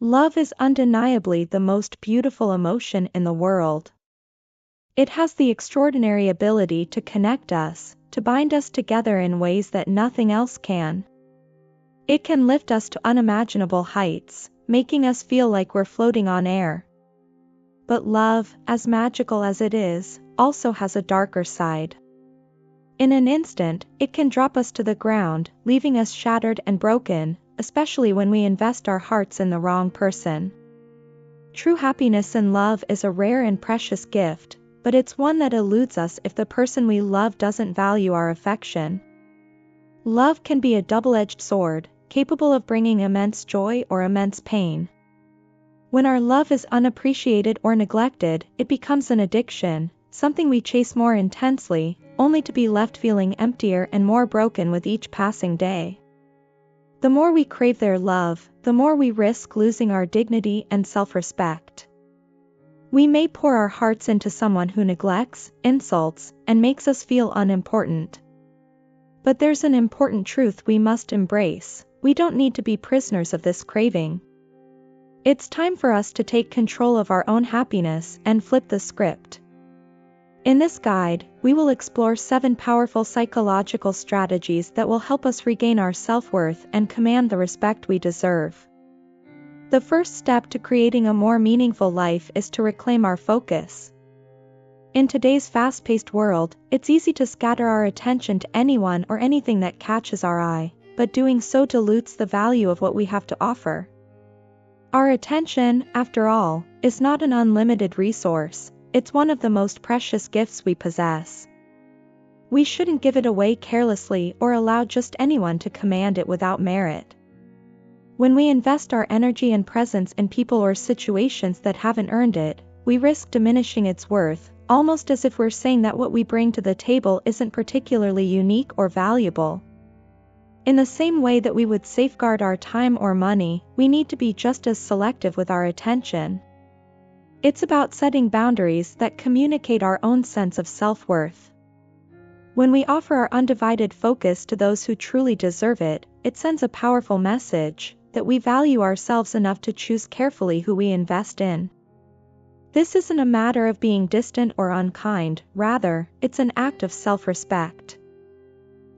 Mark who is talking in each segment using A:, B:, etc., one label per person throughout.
A: Love is undeniably the most beautiful emotion in the world. It has the extraordinary ability to connect us, to bind us together in ways that nothing else can. It can lift us to unimaginable heights, making us feel like we're floating on air. But love, as magical as it is, also has a darker side. In an instant, it can drop us to the ground, leaving us shattered and broken, especially when we invest our hearts in the wrong person. True happiness in love is a rare and precious gift, but it's one that eludes us if the person we love doesn't value our affection. Love can be a double-edged sword, capable of bringing immense joy or immense pain. When our love is unappreciated or neglected, it becomes an addiction, something we chase more intensely, only to be left feeling emptier and more broken with each passing day. The more we crave their love, the more we risk losing our dignity and self-respect. We may pour our hearts into someone who neglects, insults, and makes us feel unimportant. But there's an important truth we must embrace: we don't need to be prisoners of this craving. It's time for us to take control of our own happiness and flip the script. In this guide, we will explore 7 powerful psychological strategies that will help us regain our self-worth and command the respect we deserve. The first step to creating a more meaningful life is to reclaim our focus. In today's fast-paced world, it's easy to scatter our attention to anyone or anything that catches our eye, but doing so dilutes the value of what we have to offer. Our attention, after all, is not an unlimited resource. It's one of the most precious gifts we possess. We shouldn't give it away carelessly or allow just anyone to command it without merit. When we invest our energy and presence in people or situations that haven't earned it, we risk diminishing its worth, almost as if we're saying that what we bring to the table isn't particularly unique or valuable. In the same way that we would safeguard our time or money, we need to be just as selective with our attention. It's about setting boundaries that communicate our own sense of self-worth. When we offer our undivided focus to those who truly deserve it, it sends a powerful message that we value ourselves enough to choose carefully who we invest in. This isn't a matter of being distant or unkind, rather, it's an act of self-respect.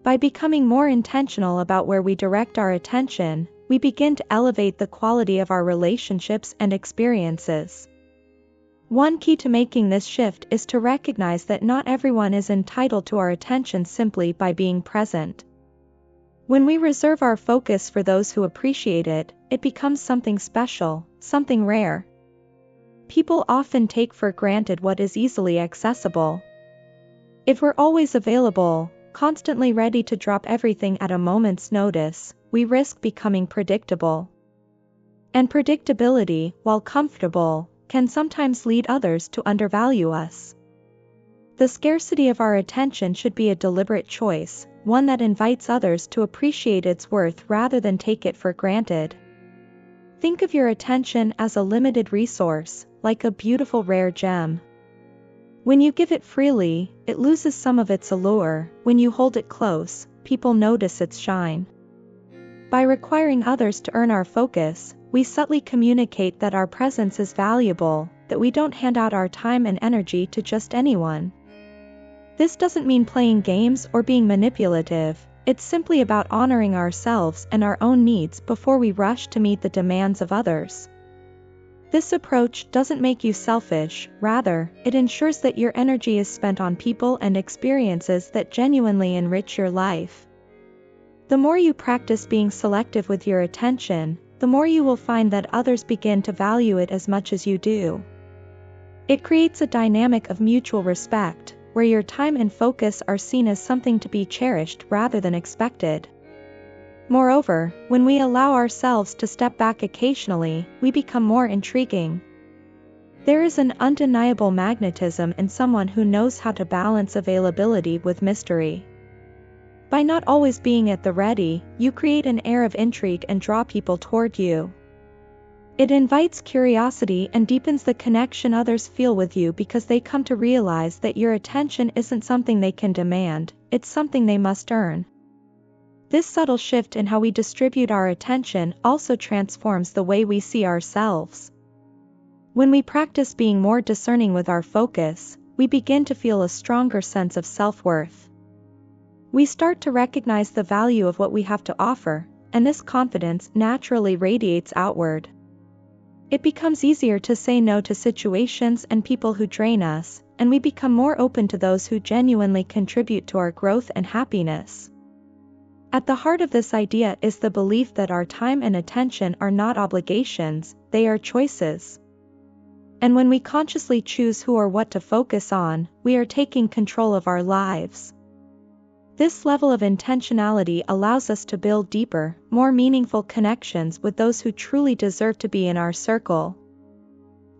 A: By becoming more intentional about where we direct our attention, we begin to elevate the quality of our relationships and experiences. One key to making this shift is to recognize that not everyone is entitled to our attention simply by being present. When we reserve our focus for those who appreciate it, it becomes something special, something rare. People often take for granted what is easily accessible. If we're always available, constantly ready to drop everything at a moment's notice, we risk becoming predictable. And predictability, while comfortable, can sometimes lead others to undervalue us. The scarcity of our attention should be a deliberate choice, one that invites others to appreciate its worth rather than take it for granted. Think of your attention as a limited resource, like a beautiful rare gem. When you give it freely, it loses some of its allure. When you hold it close, people notice its shine. By requiring others to earn our focus, we subtly communicate that our presence is valuable, that we don't hand out our time and energy to just anyone. This doesn't mean playing games or being manipulative, it's simply about honoring ourselves and our own needs before we rush to meet the demands of others. This approach doesn't make you selfish, rather, it ensures that your energy is spent on people and experiences that genuinely enrich your life. The more you practice being selective with your attention, the more you will find that others begin to value it as much as you do. It creates a dynamic of mutual respect, where your time and focus are seen as something to be cherished rather than expected. Moreover, when we allow ourselves to step back occasionally, we become more intriguing. There is an undeniable magnetism in someone who knows how to balance availability with mystery. By not always being at the ready, you create an air of intrigue and draw people toward you. It invites curiosity and deepens the connection others feel with you because they come to realize that your attention isn't something they can demand, it's something they must earn. This subtle shift in how we distribute our attention also transforms the way we see ourselves. When we practice being more discerning with our focus, we begin to feel a stronger sense of self-worth. We start to recognize the value of what we have to offer, and this confidence naturally radiates outward. It becomes easier to say no to situations and people who drain us, and we become more open to those who genuinely contribute to our growth and happiness. At the heart of this idea is the belief that our time and attention are not obligations, they are choices. And when we consciously choose who or what to focus on, we are taking control of our lives. This level of intentionality allows us to build deeper, more meaningful connections with those who truly deserve to be in our circle.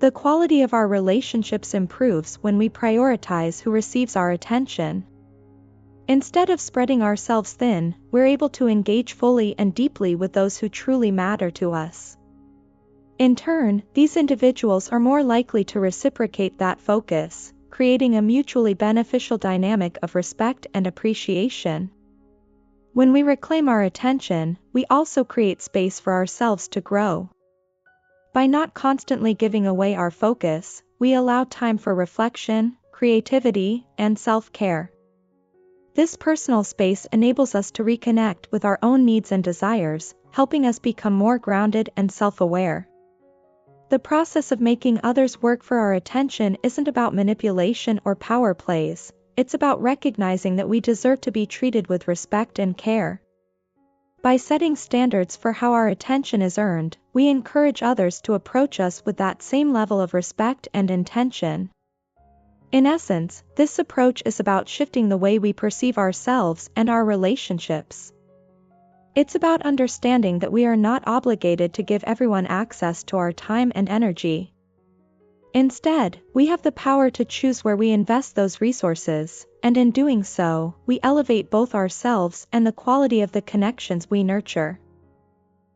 A: The quality of our relationships improves when we prioritize who receives our attention. Instead of spreading ourselves thin, we're able to engage fully and deeply with those who truly matter to us. In turn, these individuals are more likely to reciprocate that focus, creating a mutually beneficial dynamic of respect and appreciation. When we reclaim our attention, we also create space for ourselves to grow. By not constantly giving away our focus, we allow time for reflection, creativity, and self-care. This personal space enables us to reconnect with our own needs and desires, helping us become more grounded and self-aware. The process of making others work for our attention isn't about manipulation or power plays, it's about recognizing that we deserve to be treated with respect and care. By setting standards for how our attention is earned, we encourage others to approach us with that same level of respect and intention. In essence, this approach is about shifting the way we perceive ourselves and our relationships. It's about understanding that we are not obligated to give everyone access to our time and energy. Instead, we have the power to choose where we invest those resources, and in doing so, we elevate both ourselves and the quality of the connections we nurture.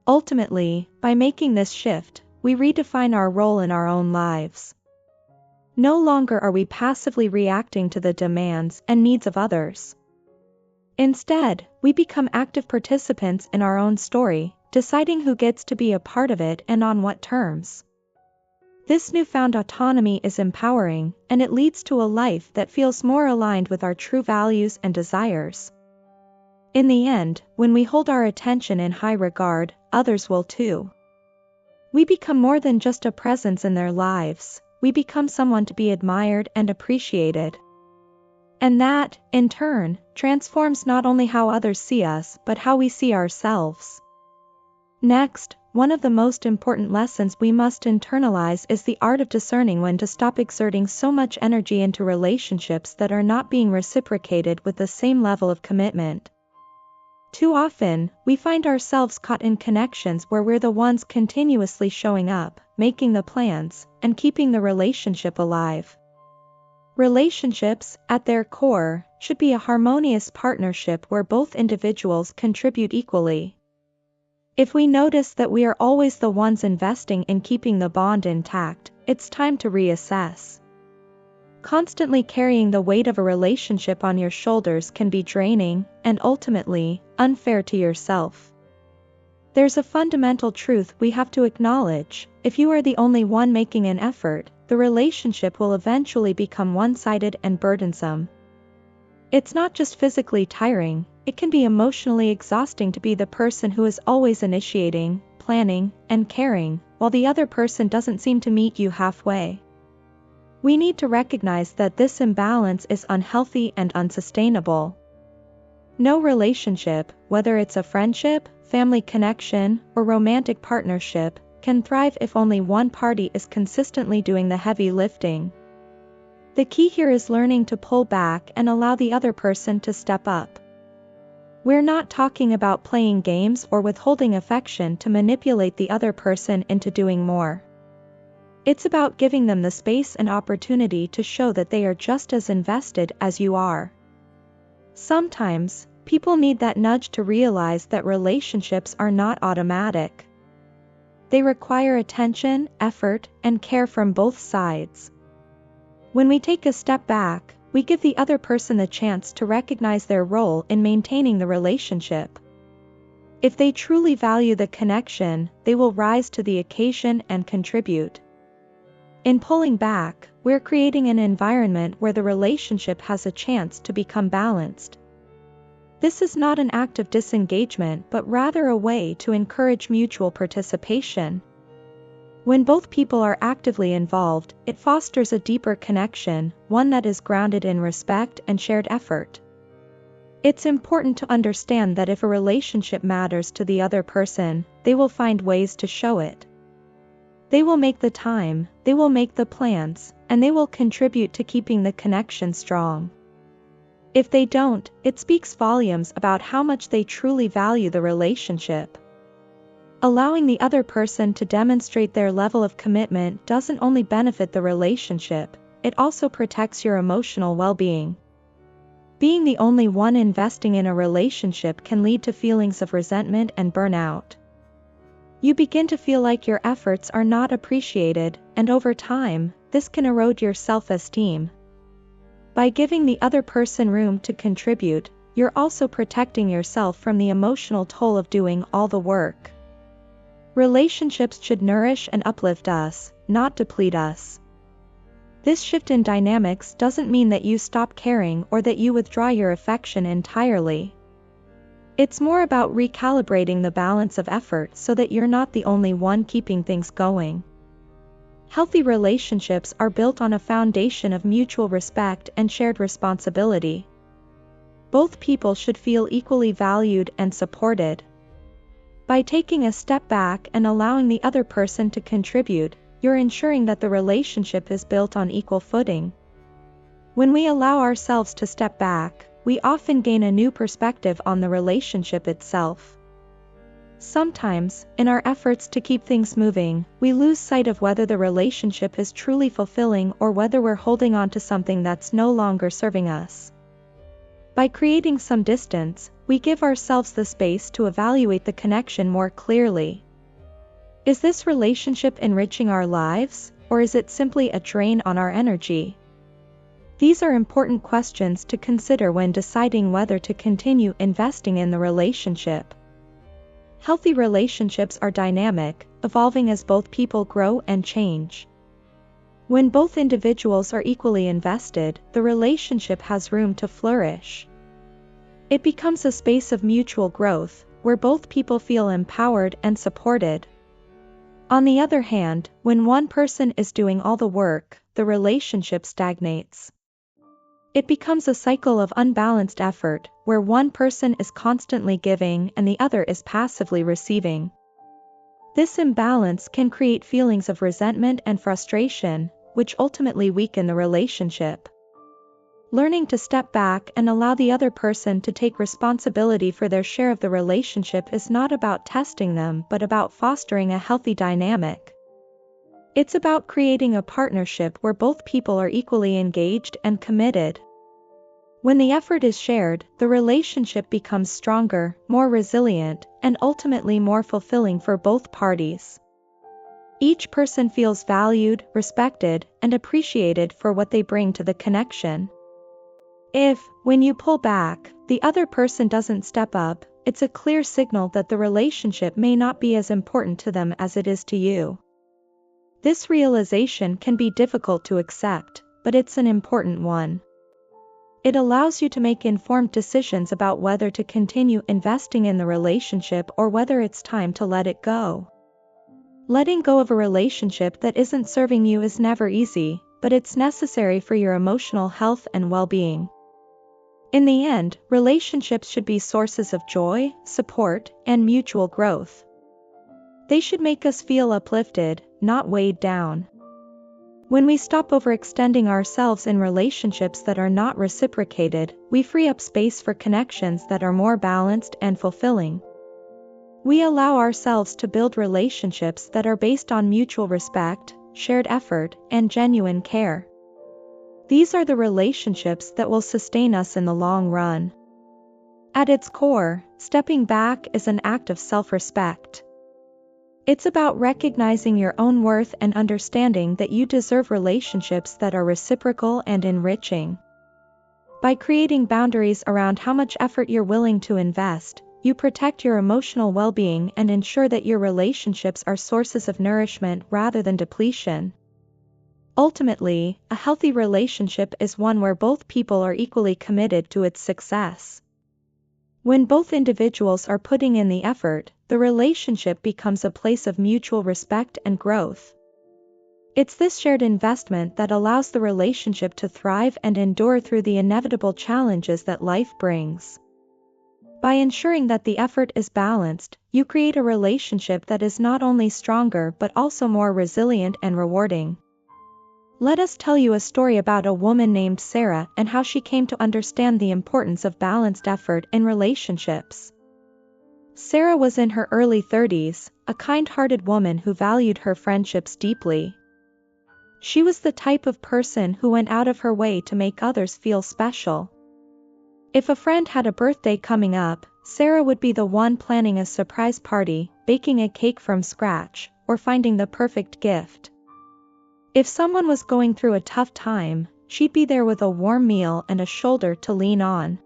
A: Ultimately, by making this shift, we redefine our role in our own lives. No longer are we passively reacting to the demands and needs of others. Instead, we become active participants in our own story, deciding who gets to be a part of it and on what terms. This newfound autonomy is empowering, and it leads to a life that feels more aligned with our true values and desires. In the end, when we hold our attention in high regard, others will too. We become more than just a presence in their lives, we become someone to be admired and appreciated. And that, in turn, transforms not only how others see us but how we see ourselves. Next, one of the most important lessons we must internalize is the art of discerning when to stop exerting so much energy into relationships that are not being reciprocated with the same level of commitment. Too often, we find ourselves caught in connections where we're the ones continuously showing up, making the plans, and keeping the relationship alive. Relationships, at their core, should be a harmonious partnership where both individuals contribute equally. If we notice that we are always the ones investing in keeping the bond intact, it's time to reassess. Constantly carrying the weight of a relationship on your shoulders can be draining, and ultimately, unfair to yourself. There's a fundamental truth we have to acknowledge: if you are the only one making an effort, the relationship will eventually become one-sided and burdensome. It's not just physically tiring, it can be emotionally exhausting to be the person who is always initiating, planning, and caring, while the other person doesn't seem to meet you halfway. We need to recognize that this imbalance is unhealthy and unsustainable. No relationship, whether it's a friendship, family connection, or romantic partnership, can thrive if only one party is consistently doing the heavy lifting. The key here is learning to pull back and allow the other person to step up. We're not talking about playing games or withholding affection to manipulate the other person into doing more. It's about giving them the space and opportunity to show that they are just as invested as you are. Sometimes, people need that nudge to realize that relationships are not automatic. They require attention, effort, and care from both sides. When we take a step back, we give the other person the chance to recognize their role in maintaining the relationship. If they truly value the connection, they will rise to the occasion and contribute. In pulling back, we're creating an environment where the relationship has a chance to become balanced. This is not an act of disengagement but rather a way to encourage mutual participation. When both people are actively involved, it fosters a deeper connection, one that is grounded in respect and shared effort. It's important to understand that if a relationship matters to the other person, they will find ways to show it. They will make the time, they will make the plans, and they will contribute to keeping the connection strong. If they don't, it speaks volumes about how much they truly value the relationship. Allowing the other person to demonstrate their level of commitment doesn't only benefit the relationship, it also protects your emotional well-being. Being the only one investing in a relationship can lead to feelings of resentment and burnout. You begin to feel like your efforts are not appreciated, and over time, this can erode your self-esteem. By giving the other person room to contribute, you're also protecting yourself from the emotional toll of doing all the work. Relationships should nourish and uplift us, not deplete us. This shift in dynamics doesn't mean that you stop caring or that you withdraw your affection entirely. It's more about recalibrating the balance of effort so that you're not the only one keeping things going. Healthy relationships are built on a foundation of mutual respect and shared responsibility. Both people should feel equally valued and supported. By taking a step back and allowing the other person to contribute, you're ensuring that the relationship is built on equal footing. When we allow ourselves to step back, we often gain a new perspective on the relationship itself. Sometimes, in our efforts to keep things moving, we lose sight of whether the relationship is truly fulfilling or whether we're holding on to something that's no longer serving us. By creating some distance, we give ourselves the space to evaluate the connection more clearly. Is this relationship enriching our lives, or is it simply a drain on our energy? These are important questions to consider when deciding whether to continue investing in the relationship. Healthy relationships are dynamic, evolving as both people grow and change. When both individuals are equally invested, the relationship has room to flourish. It becomes a space of mutual growth, where both people feel empowered and supported. On the other hand, when one person is doing all the work, the relationship stagnates. It becomes a cycle of unbalanced effort, where one person is constantly giving and the other is passively receiving. This imbalance can create feelings of resentment and frustration, which ultimately weaken the relationship. Learning to step back and allow the other person to take responsibility for their share of the relationship is not about testing them but about fostering a healthy dynamic. It's about creating a partnership where both people are equally engaged and committed. When the effort is shared, the relationship becomes stronger, more resilient, and ultimately more fulfilling for both parties. Each person feels valued, respected, and appreciated for what they bring to the connection. If, when you pull back, the other person doesn't step up, it's a clear signal that the relationship may not be as important to them as it is to you. This realization can be difficult to accept, but it's an important one. It allows you to make informed decisions about whether to continue investing in the relationship or whether it's time to let it go. Letting go of a relationship that isn't serving you is never easy, but it's necessary for your emotional health and well-being. In the end, relationships should be sources of joy, support, and mutual growth. They should make us feel uplifted, not weighed down. When we stop overextending ourselves in relationships that are not reciprocated, we free up space for connections that are more balanced and fulfilling. We allow ourselves to build relationships that are based on mutual respect, shared effort, and genuine care. These are the relationships that will sustain us in the long run. At its core, stepping back is an act of self-respect. It's about recognizing your own worth and understanding that you deserve relationships that are reciprocal and enriching. By creating boundaries around how much effort you're willing to invest, you protect your emotional well-being and ensure that your relationships are sources of nourishment rather than depletion. Ultimately, a healthy relationship is one where both people are equally committed to its success. When both individuals are putting in the effort, the relationship becomes a place of mutual respect and growth. It's this shared investment that allows the relationship to thrive and endure through the inevitable challenges that life brings. By ensuring that the effort is balanced, you create a relationship that is not only stronger but also more resilient and rewarding. Let us tell you a story about a woman named Sarah and how she came to understand the importance of balanced effort in relationships. Sarah was in her early 30s, a kind-hearted woman who valued her friendships deeply. She was the type of person who went out of her way to make others feel special. If a friend had a birthday coming up, Sarah would be the one planning a surprise party, baking a cake from scratch, or finding the perfect gift. If someone was going through a tough time, she'd be there with a warm meal and a shoulder to lean on.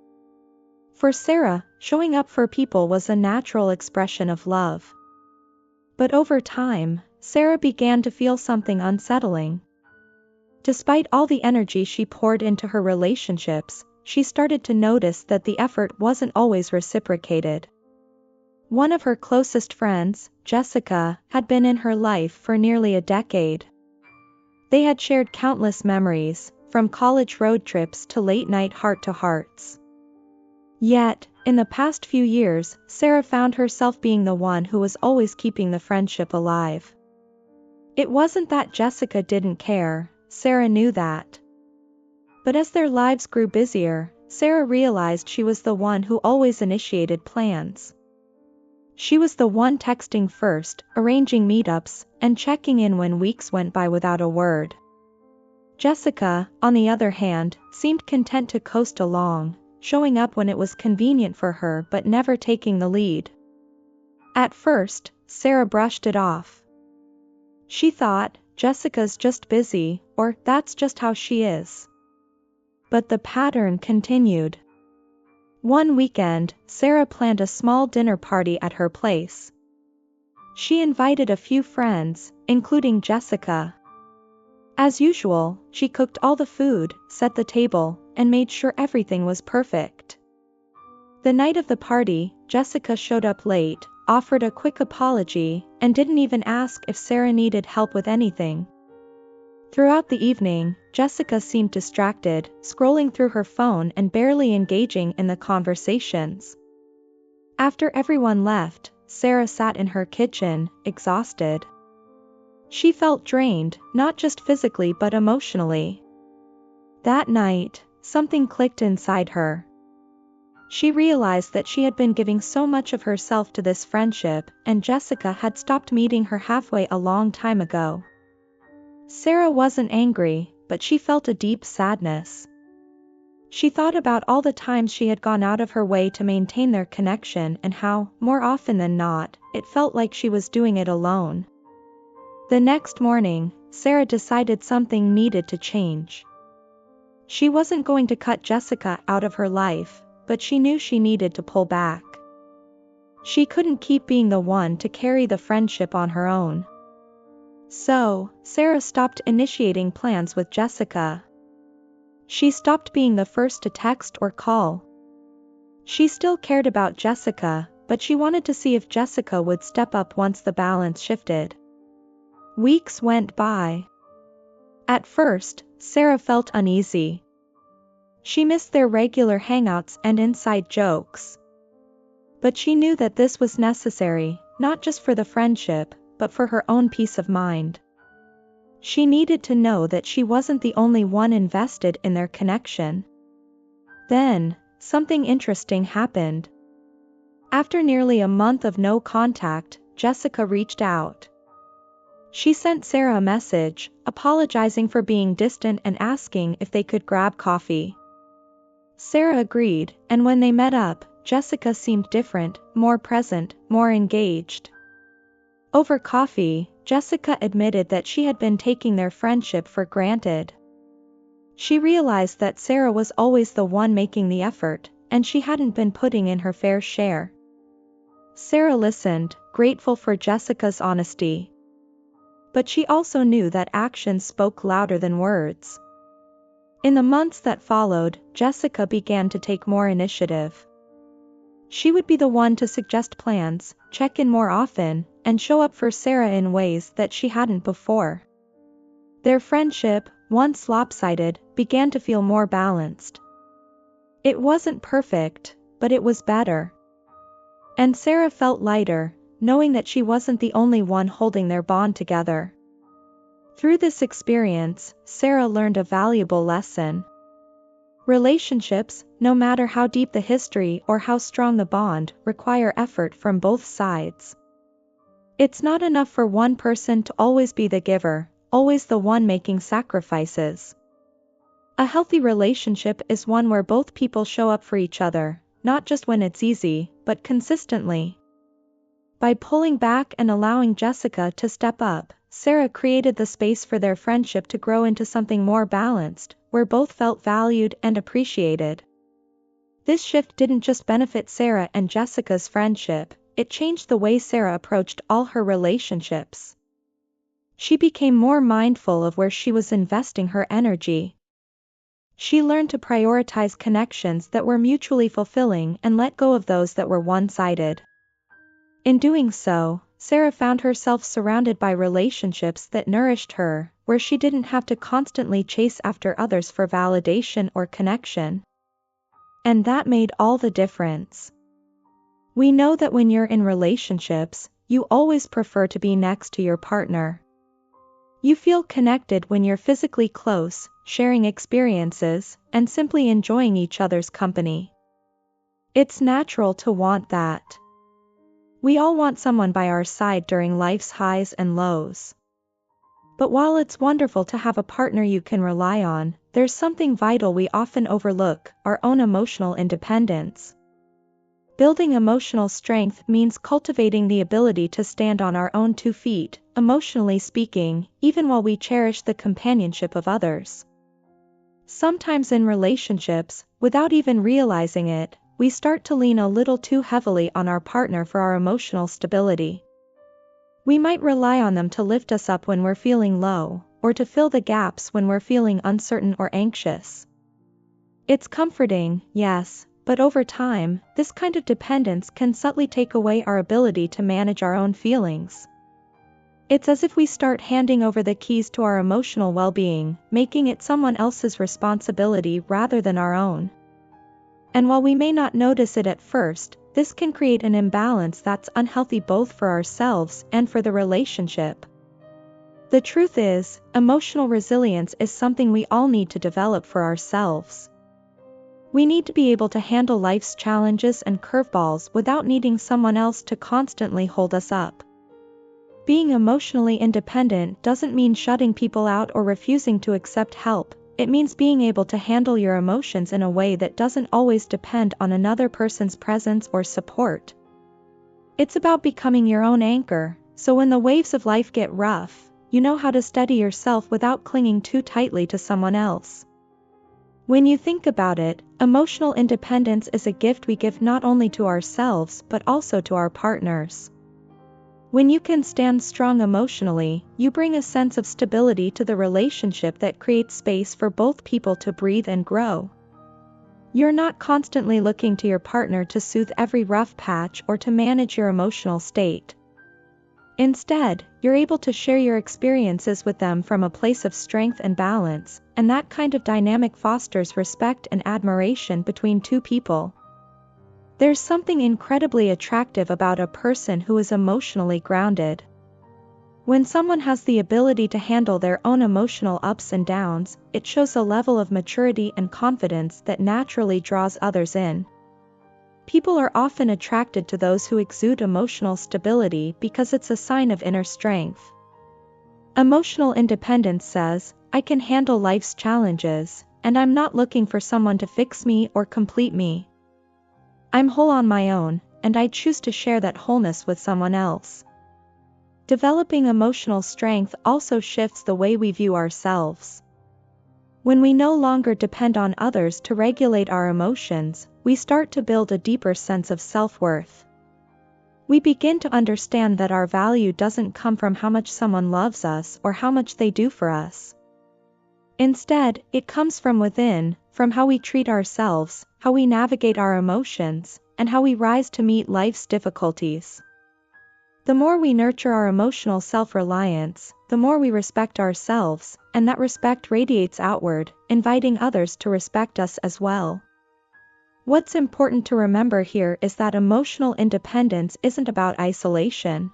A: For Sarah, showing up for people was a natural expression of love. But over time, Sarah began to feel something unsettling. Despite all the energy she poured into her relationships, she started to notice that the effort wasn't always reciprocated. One of her closest friends, Jessica, had been in her life for nearly a decade. They had shared countless memories, from college road trips to late-night heart-to-hearts. Yet, in the past few years, Sarah found herself being the one who was always keeping the friendship alive. It wasn't that Jessica didn't care, Sarah knew that. But as their lives grew busier, Sarah realized she was the one who always initiated plans. She was the one texting first, arranging meetups, and checking in when weeks went by without a word. Jessica, on the other hand, seemed content to coast along, showing up when it was convenient for her but never taking the lead. At first, Sarah brushed it off. She thought, Jessica's just busy, or that's just how she is. But the pattern continued. One weekend, Sarah planned a small dinner party at her place. She invited a few friends, including Jessica. As usual, she cooked all the food, set the table, and made sure everything was perfect. The night of the party, Jessica showed up late, offered a quick apology, and didn't even ask if Sarah needed help with anything. Throughout the evening, Jessica seemed distracted, scrolling through her phone and barely engaging in the conversations. After everyone left, Sarah sat in her kitchen, exhausted. She felt drained, not just physically but emotionally. That night, something clicked inside her. She realized that she had been giving so much of herself to this friendship, and Jessica had stopped meeting her halfway a long time ago. Sarah wasn't angry, but she felt a deep sadness. She thought about all the times she had gone out of her way to maintain their connection and how, more often than not, it felt like she was doing it alone. The next morning, Sarah decided something needed to change. She wasn't going to cut Jessica out of her life, but she knew she needed to pull back. She couldn't keep being the one to carry the friendship on her own. So, Sarah stopped initiating plans with Jessica. She stopped being the first to text or call. She still cared about Jessica, but she wanted to see if Jessica would step up once the balance shifted. Weeks went by. At first, Sarah felt uneasy. She missed their regular hangouts and inside jokes. But she knew that this was necessary, not just for the friendship, but for her own peace of mind. She needed to know that she wasn't the only one invested in their connection. Then, something interesting happened. After nearly a month of no contact, Jessica reached out. She sent Sarah a message, apologizing for being distant and asking if they could grab coffee. Sarah agreed, and when they met up, Jessica seemed different, more present, more engaged. Over coffee, Jessica admitted that she had been taking their friendship for granted. She realized that Sarah was always the one making the effort, and she hadn't been putting in her fair share. Sarah listened, grateful for Jessica's honesty. But she also knew that actions spoke louder than words. In the months that followed, Jessica began to take more initiative. She would be the one to suggest plans, check in more often, and show up for Sarah in ways that she hadn't before. Their friendship, once lopsided, began to feel more balanced. It wasn't perfect, but it was better. And Sarah felt lighter, knowing that she wasn't the only one holding their bond together. Through this experience, Sarah learned a valuable lesson. Relationships, no matter how deep the history or how strong the bond, require effort from both sides. It's not enough for one person to always be the giver, always the one making sacrifices. A healthy relationship is one where both people show up for each other, not just when it's easy, but consistently. By pulling back and allowing Jessica to step up, Sarah created the space for their friendship to grow into something more balanced, where both felt valued and appreciated. This shift didn't just benefit Sarah and Jessica's friendship, it changed the way Sarah approached all her relationships. She became more mindful of where she was investing her energy. She learned to prioritize connections that were mutually fulfilling and let go of those that were one-sided. In doing so, Sarah found herself surrounded by relationships that nourished her, where she didn't have to constantly chase after others for validation or connection. And that made all the difference. We know that when you're in relationships, you always prefer to be next to your partner. You feel connected when you're physically close, sharing experiences, and simply enjoying each other's company. It's natural to want that. We all want someone by our side during life's highs and lows. But while it's wonderful to have a partner you can rely on, there's something vital we often overlook: our own emotional independence. Building emotional strength means cultivating the ability to stand on our own 2 feet, emotionally speaking, even while we cherish the companionship of others. Sometimes in relationships, without even realizing it, we start to lean a little too heavily on our partner for our emotional stability. We might rely on them to lift us up when we're feeling low, or to fill the gaps when we're feeling uncertain or anxious. It's comforting, yes, but over time, this kind of dependence can subtly take away our ability to manage our own feelings. It's as if we start handing over the keys to our emotional well-being, making it someone else's responsibility rather than our own. And while we may not notice it at first, this can create an imbalance that's unhealthy both for ourselves and for the relationship. The truth is, emotional resilience is something we all need to develop for ourselves. We need to be able to handle life's challenges and curveballs without needing someone else to constantly hold us up. Being emotionally independent doesn't mean shutting people out or refusing to accept help. It means being able to handle your emotions in a way that doesn't always depend on another person's presence or support. It's about becoming your own anchor, so when the waves of life get rough, you know how to steady yourself without clinging too tightly to someone else. When you think about it, emotional independence is a gift we give not only to ourselves but also to our partners. When you can stand strong emotionally, you bring a sense of stability to the relationship that creates space for both people to breathe and grow. You're not constantly looking to your partner to soothe every rough patch or to manage your emotional state. Instead, you're able to share your experiences with them from a place of strength and balance, and that kind of dynamic fosters respect and admiration between 2 people. There's something incredibly attractive about a person who is emotionally grounded. When someone has the ability to handle their own emotional ups and downs, it shows a level of maturity and confidence that naturally draws others in. People are often attracted to those who exude emotional stability because it's a sign of inner strength. Emotional independence says, I can handle life's challenges, and I'm not looking for someone to fix me or complete me. I'm whole on my own, and I choose to share that wholeness with someone else. Developing emotional strength also shifts the way we view ourselves. When we no longer depend on others to regulate our emotions, we start to build a deeper sense of self-worth. We begin to understand that our value doesn't come from how much someone loves us or how much they do for us. Instead, it comes from within, from how we treat ourselves, how we navigate our emotions, and how we rise to meet life's difficulties. The more we nurture our emotional self-reliance, the more we respect ourselves, and that respect radiates outward, inviting others to respect us as well. What's important to remember here is that emotional independence isn't about isolation.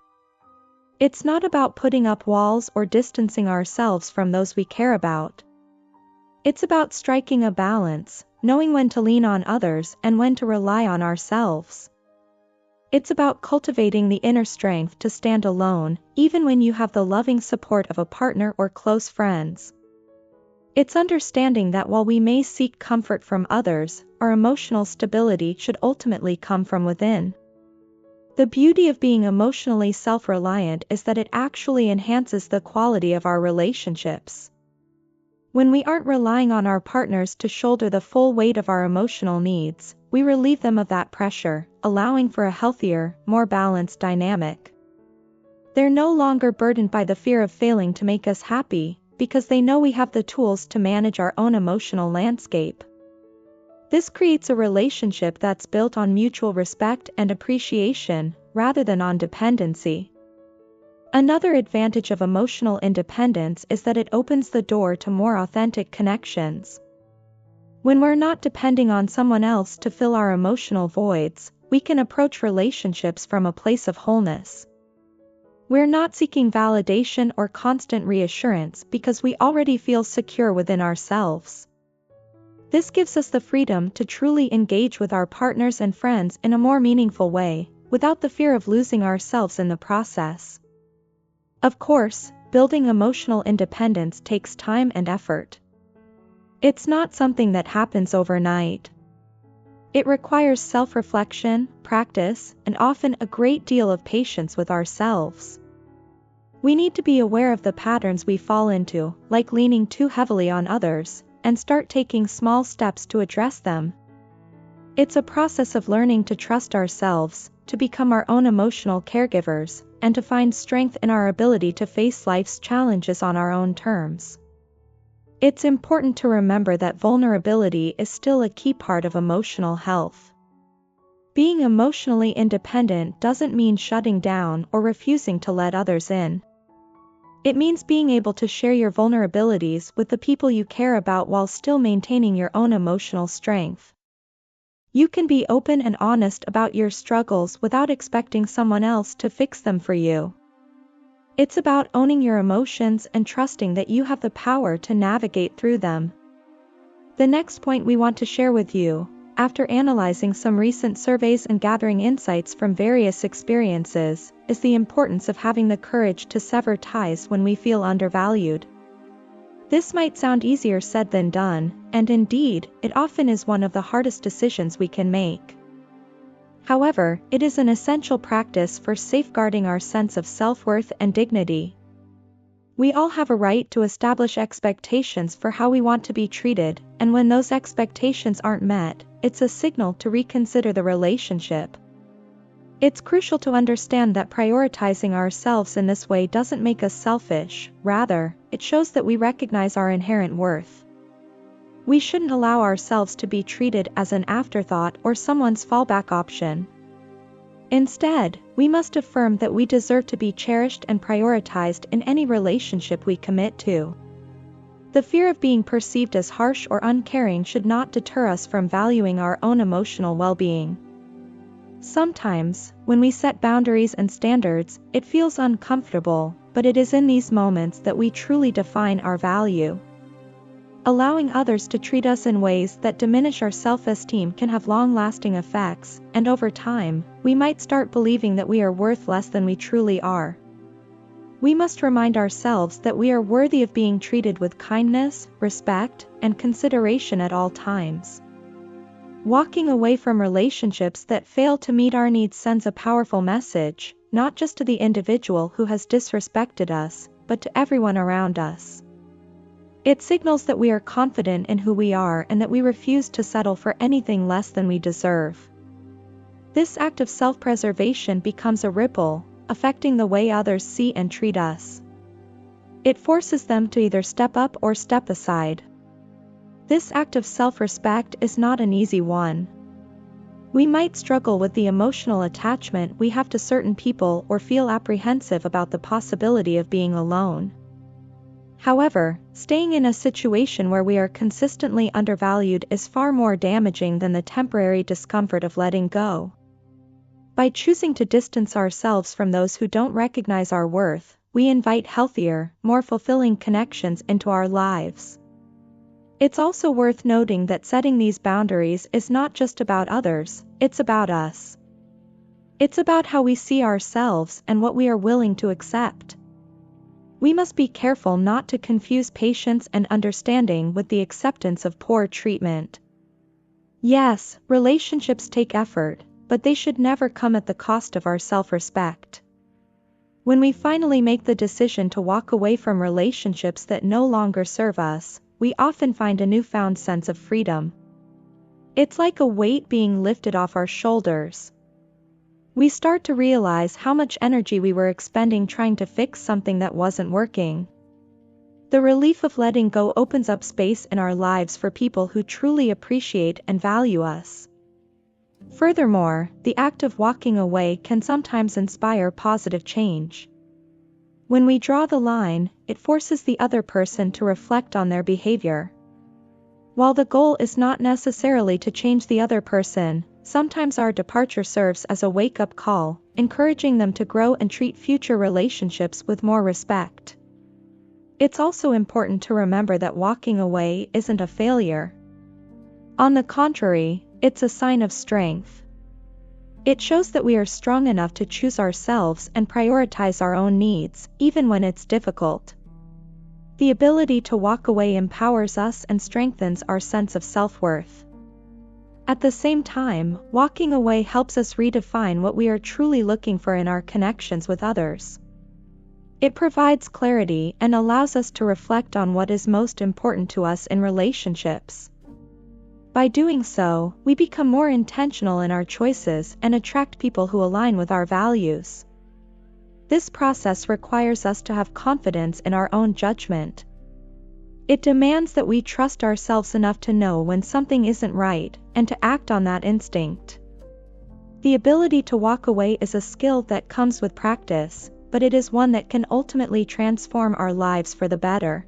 A: It's not about putting up walls or distancing ourselves from those we care about. It's about striking a balance, knowing when to lean on others and when to rely on ourselves. It's about cultivating the inner strength to stand alone, even when you have the loving support of a partner or close friends. It's understanding that while we may seek comfort from others, our emotional stability should ultimately come from within. The beauty of being emotionally self-reliant is that it actually enhances the quality of our relationships. When we aren't relying on our partners to shoulder the full weight of our emotional needs, we relieve them of that pressure, allowing for a healthier, more balanced dynamic. They're no longer burdened by the fear of failing to make us happy, because they know we have the tools to manage our own emotional landscape. This creates a relationship that's built on mutual respect and appreciation, rather than on dependency. Another advantage of emotional independence is that it opens the door to more authentic connections. When we're not depending on someone else to fill our emotional voids, we can approach relationships from a place of wholeness. We're not seeking validation or constant reassurance because we already feel secure within ourselves. This gives us the freedom to truly engage with our partners and friends in a more meaningful way, without the fear of losing ourselves in the process. Of course, building emotional independence takes time and effort. It's not something that happens overnight. It requires self-reflection, practice, and often a great deal of patience with ourselves. We need to be aware of the patterns we fall into, like leaning too heavily on others, and start taking small steps to address them. It's a process of learning to trust ourselves, to become our own emotional caregivers, and to find strength in our ability to face life's challenges on our own terms. It's important to remember that vulnerability is still a key part of emotional health. Being emotionally independent doesn't mean shutting down or refusing to let others in. It means being able to share your vulnerabilities with the people you care about while still maintaining your own emotional strength. You can be open and honest about your struggles without expecting someone else to fix them for you. It's about owning your emotions and trusting that you have the power to navigate through them. The next point we want to share with you, after analyzing some recent surveys and gathering insights from various experiences, is the importance of having the courage to sever ties when we feel undervalued. This might sound easier said than done, and indeed, it often is one of the hardest decisions we can make. However, it is an essential practice for safeguarding our sense of self-worth and dignity. We all have a right to establish expectations for how we want to be treated, and when those expectations aren't met, it's a signal to reconsider the relationship. It's crucial to understand that prioritizing ourselves in this way doesn't make us selfish, rather, it shows that we recognize our inherent worth. We shouldn't allow ourselves to be treated as an afterthought or someone's fallback option. Instead, we must affirm that we deserve to be cherished and prioritized in any relationship we commit to. The fear of being perceived as harsh or uncaring should not deter us from valuing our own emotional well-being. Sometimes, when we set boundaries and standards, it feels uncomfortable, but it is in these moments that we truly define our value. Allowing others to treat us in ways that diminish our self-esteem can have long-lasting effects, and over time, we might start believing that we are worth less than we truly are. We must remind ourselves that we are worthy of being treated with kindness, respect, and consideration at all times. Walking away from relationships that fail to meet our needs sends a powerful message, not just to the individual who has disrespected us, but to everyone around us. It signals that we are confident in who we are and that we refuse to settle for anything less than we deserve. This act of self-preservation becomes a ripple, affecting the way others see and treat us. It forces them to either step up or step aside. This act of self-respect is not an easy one. We might struggle with the emotional attachment we have to certain people or feel apprehensive about the possibility of being alone. However, staying in a situation where we are consistently undervalued is far more damaging than the temporary discomfort of letting go. By choosing to distance ourselves from those who don't recognize our worth, we invite healthier, more fulfilling connections into our lives. It's also worth noting that setting these boundaries is not just about others, it's about us. It's about how we see ourselves and what we are willing to accept. We must be careful not to confuse patience and understanding with the acceptance of poor treatment. Yes, relationships take effort, but they should never come at the cost of our self-respect. When we finally make the decision to walk away from relationships that no longer serve us, we often find a newfound sense of freedom. It's like a weight being lifted off our shoulders. We start to realize how much energy we were expending trying to fix something that wasn't working. The relief of letting go opens up space in our lives for people who truly appreciate and value us. Furthermore, the act of walking away can sometimes inspire positive change. When we draw the line, it forces the other person to reflect on their behavior. While the goal is not necessarily to change the other person, sometimes our departure serves as a wake-up call, encouraging them to grow and treat future relationships with more respect. It's also important to remember that walking away isn't a failure. On the contrary, it's a sign of strength. It shows that we are strong enough to choose ourselves and prioritize our own needs, even when it's difficult. The ability to walk away empowers us and strengthens our sense of self-worth. At the same time, walking away helps us redefine what we are truly looking for in our connections with others. It provides clarity and allows us to reflect on what is most important to us in relationships. By doing so, we become more intentional in our choices and attract people who align with our values. This process requires us to have confidence in our own judgment. It demands that we trust ourselves enough to know when something isn't right, and to act on that instinct. The ability to walk away is a skill that comes with practice, but it is one that can ultimately transform our lives for the better.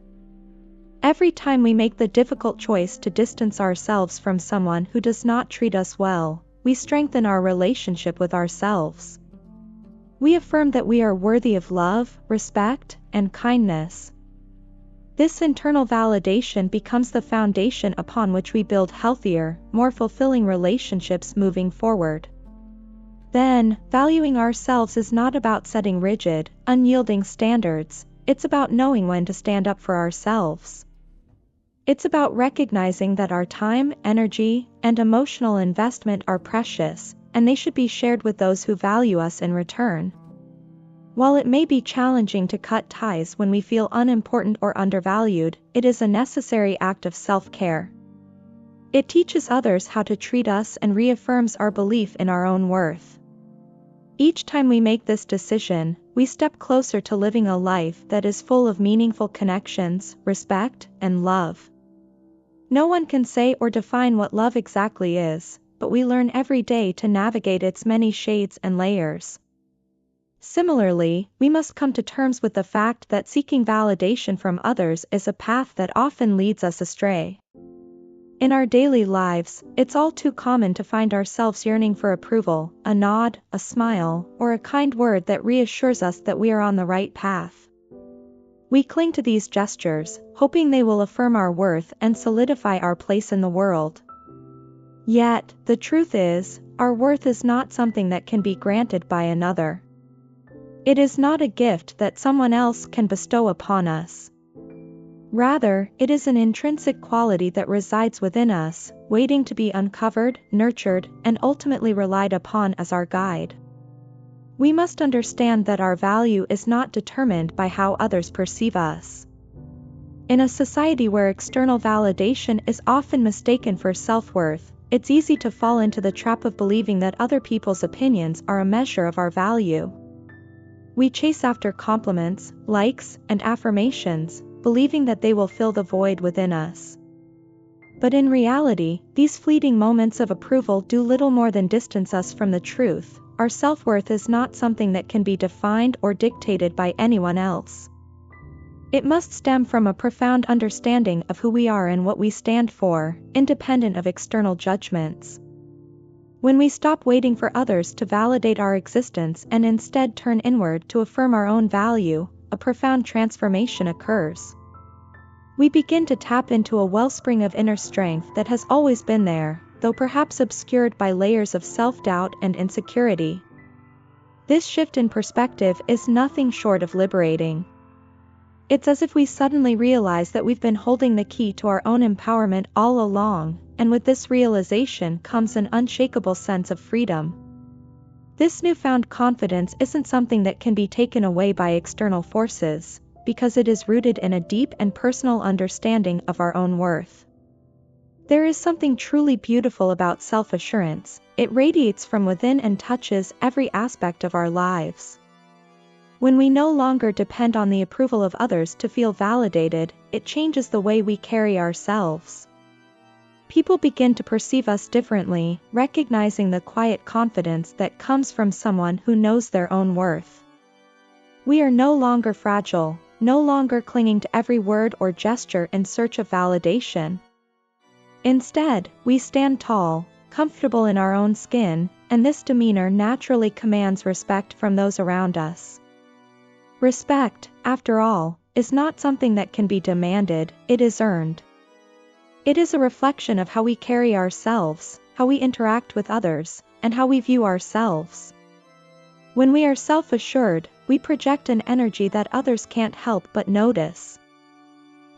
A: Every time we make the difficult choice to distance ourselves from someone who does not treat us well, we strengthen our relationship with ourselves. We affirm that we are worthy of love, respect, and kindness. This internal validation becomes the foundation upon which we build healthier, more fulfilling relationships moving forward. Then, valuing ourselves is not about setting rigid, unyielding standards, it's about knowing when to stand up for ourselves. It's about recognizing that our time, energy, and emotional investment are precious, and they should be shared with those who value us in return. While it may be challenging to cut ties when we feel unimportant or undervalued, it is a necessary act of self-care. It teaches others how to treat us and reaffirms our belief in our own worth. Each time we make this decision, we step closer to living a life that is full of meaningful connections, respect, and love. No one can say or define what love exactly is, but we learn every day to navigate its many shades and layers. Similarly, we must come to terms with the fact that seeking validation from others is a path that often leads us astray. In our daily lives, it's all too common to find ourselves yearning for approval, a nod, a smile, or a kind word that reassures us that we are on the right path. We cling to these gestures, hoping they will affirm our worth and solidify our place in the world. Yet, the truth is, our worth is not something that can be granted by another. It is not a gift that someone else can bestow upon us. Rather, it is an intrinsic quality that resides within us, waiting to be uncovered, nurtured, and ultimately relied upon as our guide. We must understand that our value is not determined by how others perceive us. In a society where external validation is often mistaken for self-worth, it's easy to fall into the trap of believing that other people's opinions are a measure of our value. We chase after compliments, likes, and affirmations, believing that they will fill the void within us. But in reality, these fleeting moments of approval do little more than distance us from the truth. Our self-worth is not something that can be defined or dictated by anyone else. It must stem from a profound understanding of who we are and what we stand for, independent of external judgments. When we stop waiting for others to validate our existence and instead turn inward to affirm our own value, a profound transformation occurs. We begin to tap into a wellspring of inner strength that has always been there, though perhaps obscured by layers of self-doubt and insecurity. This shift in perspective is nothing short of liberating. It's as if we suddenly realize that we've been holding the key to our own empowerment all along, and with this realization comes an unshakable sense of freedom. This newfound confidence isn't something that can be taken away by external forces, because it is rooted in a deep and personal understanding of our own worth. There is something truly beautiful about self-assurance. It radiates from within and touches every aspect of our lives. When we no longer depend on the approval of others to feel validated, it changes the way we carry ourselves. People begin to perceive us differently, recognizing the quiet confidence that comes from someone who knows their own worth. We are no longer fragile, no longer clinging to every word or gesture in search of validation. Instead, we stand tall, comfortable in our own skin, and this demeanor naturally commands respect from those around us. Respect, after all, is not something that can be demanded, it is earned. It is a reflection of how we carry ourselves, how we interact with others, and how we view ourselves. When we are self-assured, we project an energy that others can't help but notice.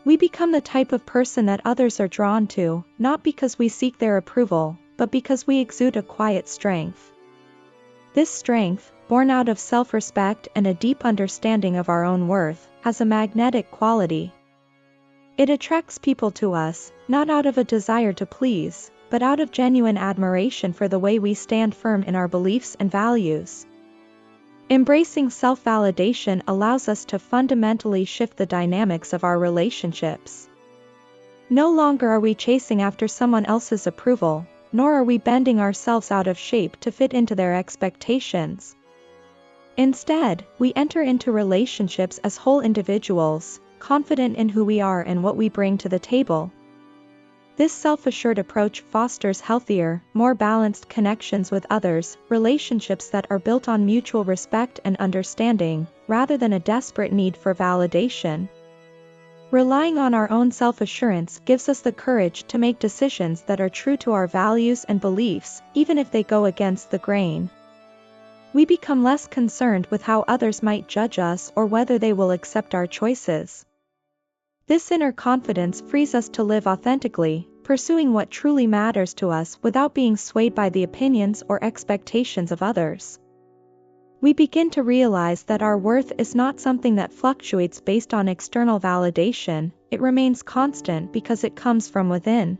A: We become the type of person that others are drawn to, not because we seek their approval, but because we exude a quiet strength. This strength, born out of self-respect and a deep understanding of our own worth, has a magnetic quality. It attracts people to us, not out of a desire to please, but out of genuine admiration for the way we stand firm in our beliefs and values. Embracing self-validation allows us to fundamentally shift the dynamics of our relationships. No longer are we chasing after someone else's approval, nor are we bending ourselves out of shape to fit into their expectations. Instead, we enter into relationships as whole individuals, confident in who we are and what we bring to the table. This self-assured approach fosters healthier, more balanced connections with others, relationships that are built on mutual respect and understanding, rather than a desperate need for validation. Relying on our own self-assurance gives us the courage to make decisions that are true to our values and beliefs, even if they go against the grain. We become less concerned with how others might judge us or whether they will accept our choices. This inner confidence frees us to live authentically, pursuing what truly matters to us without being swayed by the opinions or expectations of others. We begin to realize that our worth is not something that fluctuates based on external validation, it remains constant because it comes from within.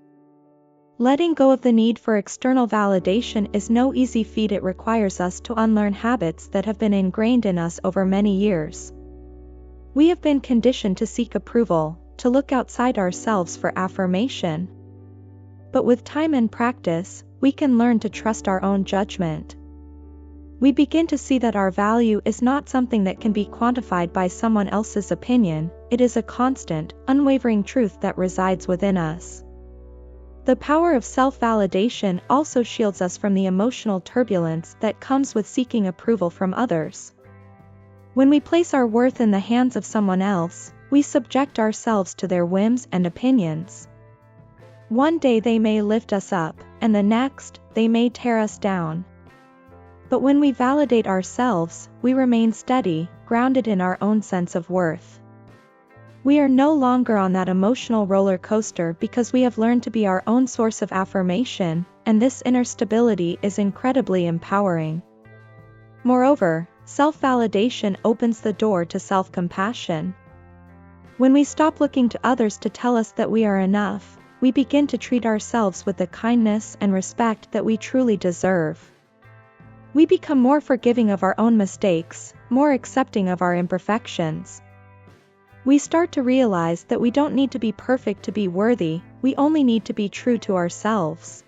A: Letting go of the need for external validation is no easy feat. It requires us to unlearn habits that have been ingrained in us over many years. We have been conditioned to seek approval, to look outside ourselves for affirmation. But with time and practice, we can learn to trust our own judgment. We begin to see that our value is not something that can be quantified by someone else's opinion, it is a constant, unwavering truth that resides within us. The power of self-validation also shields us from the emotional turbulence that comes with seeking approval from others. When we place our worth in the hands of someone else, we subject ourselves to their whims and opinions. One day they may lift us up, and the next, they may tear us down. But when we validate ourselves, we remain steady, grounded in our own sense of worth. We are no longer on that emotional roller coaster because we have learned to be our own source of affirmation, and this inner stability is incredibly empowering. Moreover, self-validation opens the door to self-compassion. When we stop looking to others to tell us that we are enough, we begin to treat ourselves with the kindness and respect that we truly deserve. We become more forgiving of our own mistakes, more accepting of our imperfections. We start to realize that we don't need to be perfect to be worthy, we only need to be true to ourselves.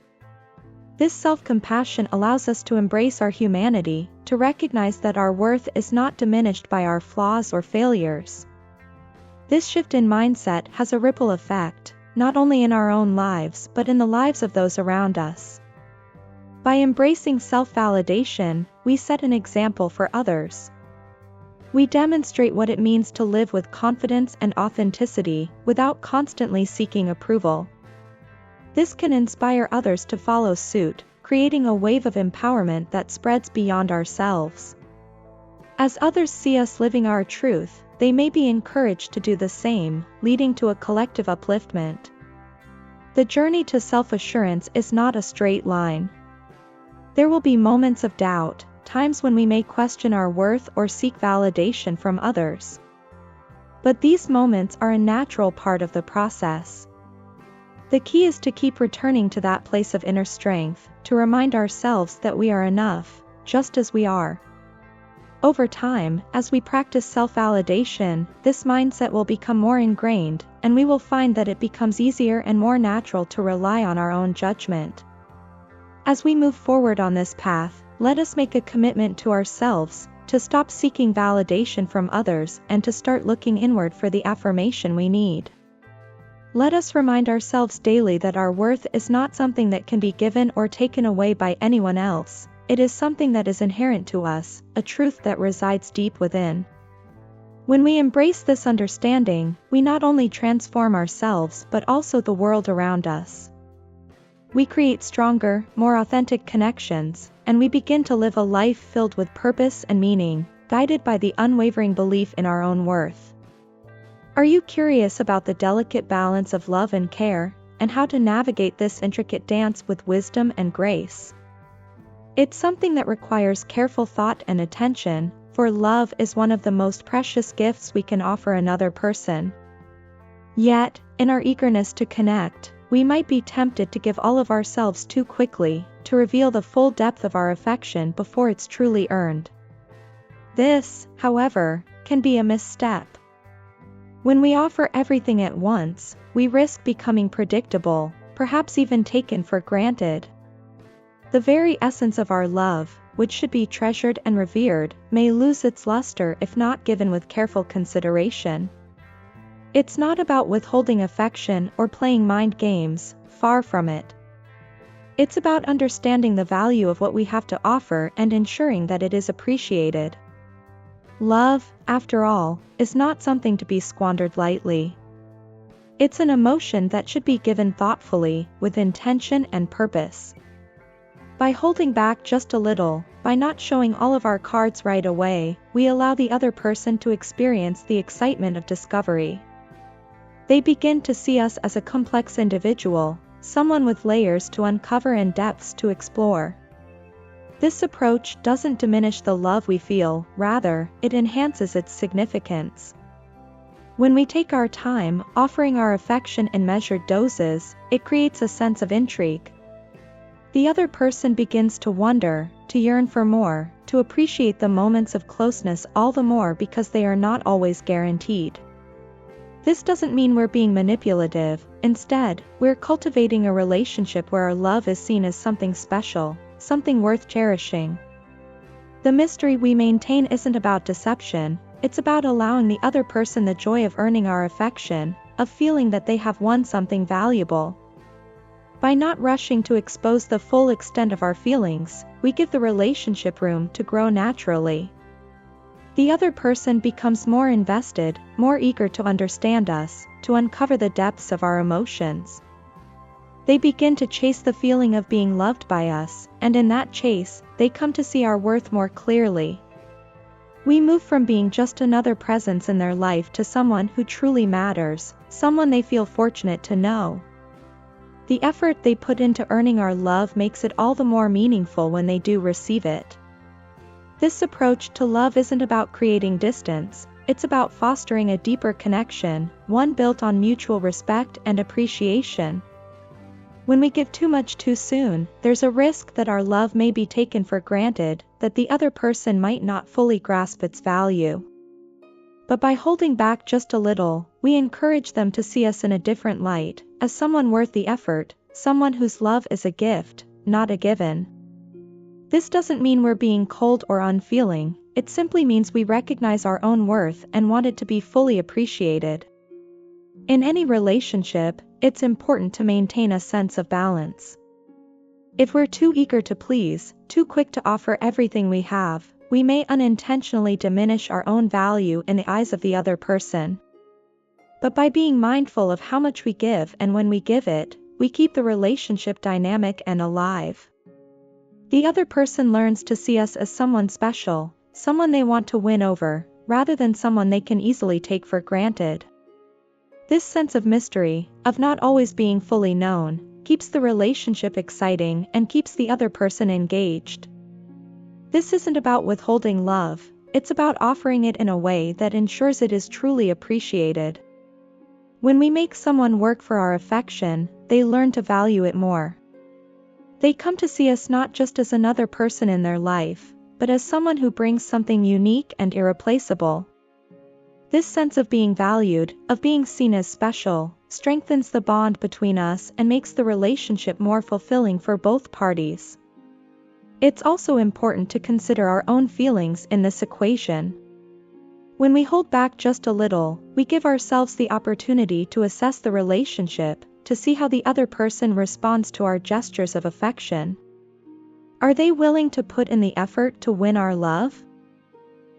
A: This self-compassion allows us to embrace our humanity, to recognize that our worth is not diminished by our flaws or failures. This shift in mindset has a ripple effect, not only in our own lives but in the lives of those around us. By embracing self-validation, we set an example for others. We demonstrate what it means to live with confidence and authenticity, without constantly seeking approval. This can inspire others to follow suit, creating a wave of empowerment that spreads beyond ourselves. As others see us living our truth, they may be encouraged to do the same, leading to a collective upliftment. The journey to self-assurance is not a straight line. There will be moments of doubt, times when we may question our worth or seek validation from others. But these moments are a natural part of the process. The key is to keep returning to that place of inner strength, to remind ourselves that we are enough, just as we are. Over time, as we practice self-validation, this mindset will become more ingrained, and we will find that it becomes easier and more natural to rely on our own judgment. As we move forward on this path, let us make a commitment to ourselves, to stop seeking validation from others and to start looking inward for the affirmation we need. Let us remind ourselves daily that our worth is not something that can be given or taken away by anyone else, it is something that is inherent to us, a truth that resides deep within. When we embrace this understanding, we not only transform ourselves but also the world around us. We create stronger, more authentic connections, and we begin to live a life filled with purpose and meaning, guided by the unwavering belief in our own worth. Are you curious about the delicate balance of love and care, and how to navigate this intricate dance with wisdom and grace? It's something that requires careful thought and attention, for love is one of the most precious gifts we can offer another person. Yet, in our eagerness to connect, we might be tempted to give all of ourselves too quickly, to reveal the full depth of our affection before it's truly earned. This, however, can be a misstep. When we offer everything at once, we risk becoming predictable, perhaps even taken for granted. The very essence of our love, which should be treasured and revered, may lose its luster if not given with careful consideration. It's not about withholding affection or playing mind games, far from it. It's about understanding the value of what we have to offer and ensuring that it is appreciated. Love, after all, is not something to be squandered lightly. It's an emotion that should be given thoughtfully, with intention and purpose. By holding back just a little, by not showing all of our cards right away, we allow the other person to experience the excitement of discovery. They begin to see us as a complex individual, someone with layers to uncover and depths to explore. This approach doesn't diminish the love we feel, rather, it enhances its significance. When we take our time, offering our affection in measured doses, it creates a sense of intrigue. The other person begins to wonder, to yearn for more, to appreciate the moments of closeness all the more because they are not always guaranteed. This doesn't mean we're being manipulative, instead, we're cultivating a relationship where our love is seen as something special, something worth cherishing. The mystery we maintain isn't about deception, it's about allowing the other person the joy of earning our affection, of feeling that they have won something valuable. By not rushing to expose the full extent of our feelings, we give the relationship room to grow naturally. The other person becomes more invested, more eager to understand us, to uncover the depths of our emotions. They begin to chase the feeling of being loved by us, and in that chase, they come to see our worth more clearly. We move from being just another presence in their life to someone who truly matters, someone they feel fortunate to know. The effort they put into earning our love makes it all the more meaningful when they do receive it. This approach to love isn't about creating distance, it's about fostering a deeper connection, one built on mutual respect and appreciation. When we give too much too soon, there's a risk that our love may be taken for granted, that the other person might not fully grasp its value. But by holding back just a little, we encourage them to see us in a different light, as someone worth the effort, someone whose love is a gift, not a given. This doesn't mean we're being cold or unfeeling, it simply means we recognize our own worth and want it to be fully appreciated. In any relationship, it's important to maintain a sense of balance. If we're too eager to please, too quick to offer everything we have, we may unintentionally diminish our own value in the eyes of the other person. But by being mindful of how much we give and when we give it, we keep the relationship dynamic and alive. The other person learns to see us as someone special, someone they want to win over, rather than someone they can easily take for granted. This sense of mystery, of not always being fully known, keeps the relationship exciting and keeps the other person engaged. This isn't about withholding love, it's about offering it in a way that ensures it is truly appreciated. When we make someone work for our affection, they learn to value it more. They come to see us not just as another person in their life, but as someone who brings something unique and irreplaceable. This sense of being valued, of being seen as special, strengthens the bond between us and makes the relationship more fulfilling for both parties. It's also important to consider our own feelings in this equation. When we hold back just a little, we give ourselves the opportunity to assess the relationship, to see how the other person responds to our gestures of affection. Are they willing to put in the effort to win our love?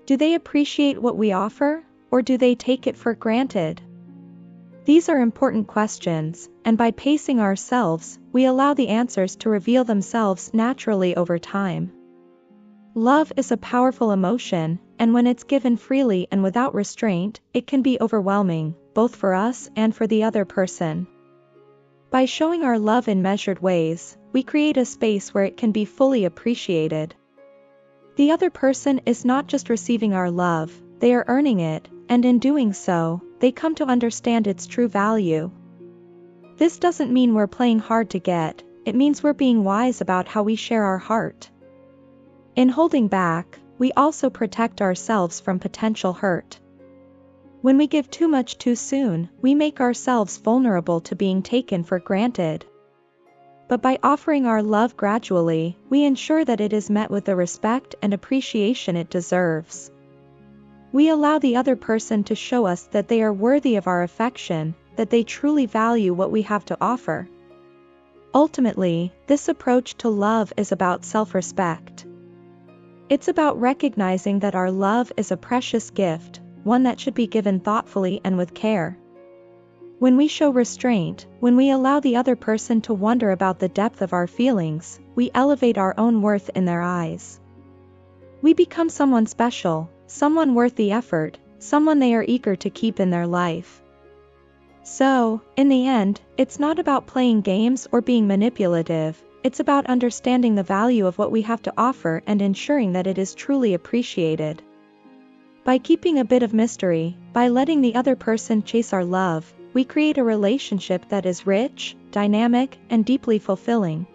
A: Do they appreciate what we offer, or do they take it for granted? These are important questions, and by pacing ourselves, we allow the answers to reveal themselves naturally over time. Love is a powerful emotion, and when it's given freely and without restraint, it can be overwhelming, both for us and for the other person. By showing our love in measured ways, we create a space where it can be fully appreciated. The other person is not just receiving our love, they are earning it, and in doing so, they come to understand its true value. This doesn't mean we're playing hard to get, it means we're being wise about how we share our heart. In holding back, we also protect ourselves from potential hurt. When we give too much too soon, we make ourselves vulnerable to being taken for granted. But by offering our love gradually, we ensure that it is met with the respect and appreciation it deserves. We allow the other person to show us that they are worthy of our affection, that they truly value what we have to offer. Ultimately, this approach to love is about self-respect. It's about recognizing that our love is a precious gift, one that should be given thoughtfully and with care. When we show restraint, when we allow the other person to wonder about the depth of our feelings, we elevate our own worth in their eyes. We become someone special, someone worth the effort, someone they are eager to keep in their life. So, in the end, it's not about playing games or being manipulative, it's about understanding the value of what we have to offer and ensuring that it is truly appreciated. By keeping a bit of mystery, by letting the other person chase our love, we create a relationship that is rich, dynamic, and deeply fulfilling.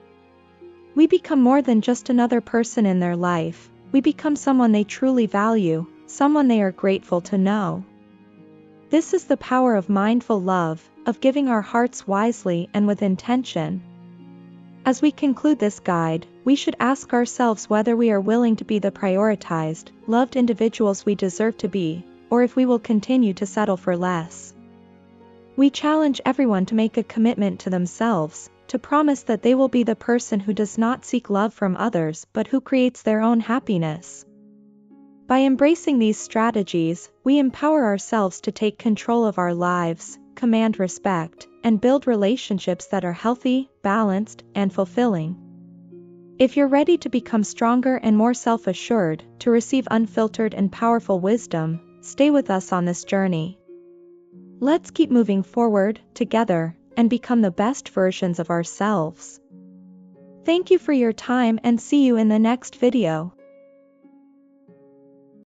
A: We become more than just another person in their life, we become someone they truly value, someone they are grateful to know. This is the power of mindful love, of giving our hearts wisely and with intention. As we conclude this guide, we should ask ourselves whether we are willing to be the prioritized, loved individuals we deserve to be, or if we will continue to settle for less. We challenge everyone to make a commitment to themselves, to promise that they will be the person who does not seek love from others but who creates their own happiness. By embracing these strategies, we empower ourselves to take control of our lives, command respect, and build relationships that are healthy, balanced, and fulfilling. If you're ready to become stronger and more self-assured, to receive unfiltered and powerful wisdom, stay with us on this journey. Let's keep moving forward, together, and become the best versions of ourselves. Thank you for your time and see you in the next video.